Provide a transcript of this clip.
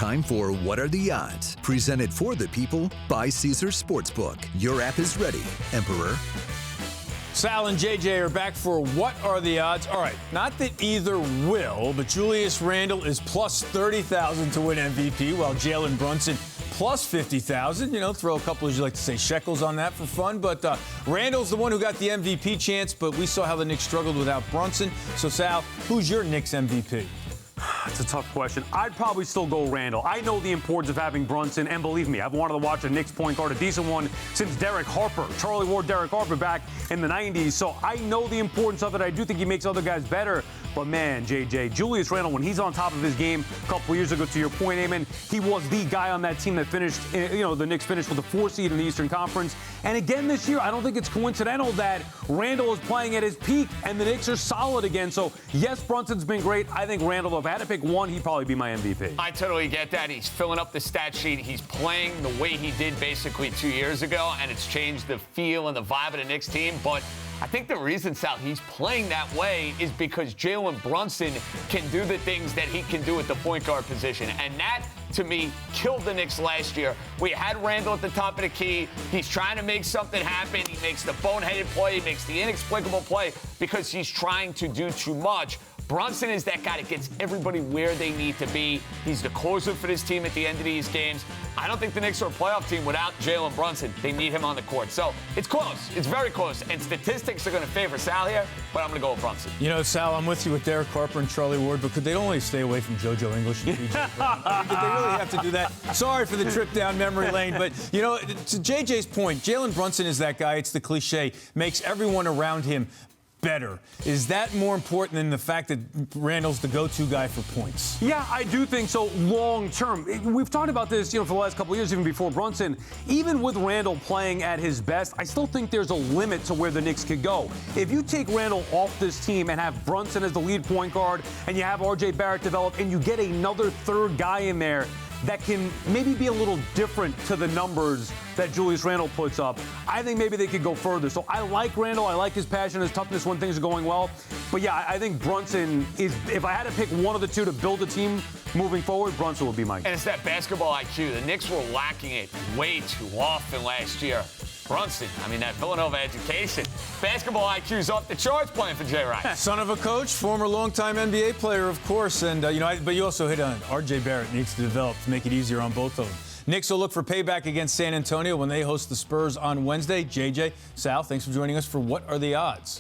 Time for What Are the Odds? Presented for the people by Caesars Sportsbook. Your app is ready, Emperor. Sal and JJ are back for What Are the Odds? All right, not that either will, but Julius Randle is plus 30,000 to win MVP, while Jalen Brunson plus 50,000. You know, throw a couple, as you like to say, shekels on that for fun. But Randle's the one who got the MVP chance, but we saw how the Knicks struggled without Brunson. So, Sal, who's your Knicks MVP? It's a tough question. I'd probably still go Randle. I know the importance of having Brunson, and believe me, I've wanted to watch a Knicks point guard, a decent one, since Derek Harper. Charlie wore Derek Harper back in the 90s, so I know the importance of it. I do think he makes other guys better. But, man, JJ, Julius Randle, when he's on top of his game a couple years ago, to your point, Eamon, he was the guy on that team that finished, the Knicks finished with the 4 seed in the Eastern Conference. And again this year, I don't think it's coincidental that Randle is playing at his peak and the Knicks are solid again. So, yes, Brunson's been great. I think Randle, if I had to pick one, he'd probably be my MVP. I totally get that. He's filling up the stat sheet. He's playing the way he did basically 2 years ago, and it's changed the feel and the vibe of the Knicks team. But I think the reason, Sal, he's playing that way is because Jalen Brunson can do the things that he can do at the point guard position. And that, to me, killed the Knicks last year. We had Randle at the top of the key. He's trying to make something happen. He makes the boneheaded play. He makes the inexplicable play because he's trying to do too much. Brunson is that guy that gets everybody where they need to be. He's the closer for this team at the end of these games. I don't think the Knicks are a playoff team without Jalen Brunson. They need him on the court. So it's close. It's very close. And statistics are going to favor Sal here, but I'm going to go with Brunson. You know, Sal, I'm with you with Derek Harper and Charlie Ward, but could they only stay away from JoJo English and PJ Brown? I mean, did they really have to do that? Sorry for the trip down memory lane, but, you know, to JJ's point, Jalen Brunson is that guy. It's the cliche. Makes everyone around him better. Is that more important than the fact that Randle's the go-to guy for points? Yeah, I do think so long term. We've talked about this, for the last couple of years, even before Brunson. Even with Randle playing at his best, I still think there's a limit to where the Knicks could go. If you take Randle off this team and have Brunson as the lead point guard, and you have R.J. Barrett develop, and you get another third guy in there that can maybe be a little different to the numbers that Julius Randle puts up, I think maybe they could go further. So I like Randle. I like his passion, his toughness when things are going well. But, yeah, I think Brunson is, if I had to pick one of the two to build a team moving forward, Brunson would be my guy. And it's that basketball IQ. The Knicks were lacking it way too often last year. Brunson, that Villanova education. Basketball IQ's off the charts playing for Jay Rice. Son of a coach, former longtime NBA player, of course. And, but you also hit on R.J. Barrett needs to develop to make it easier on both of them. Knicks will look for payback against San Antonio when they host the Spurs on Wednesday. JJ, Sal, thanks for joining us for What Are the Odds?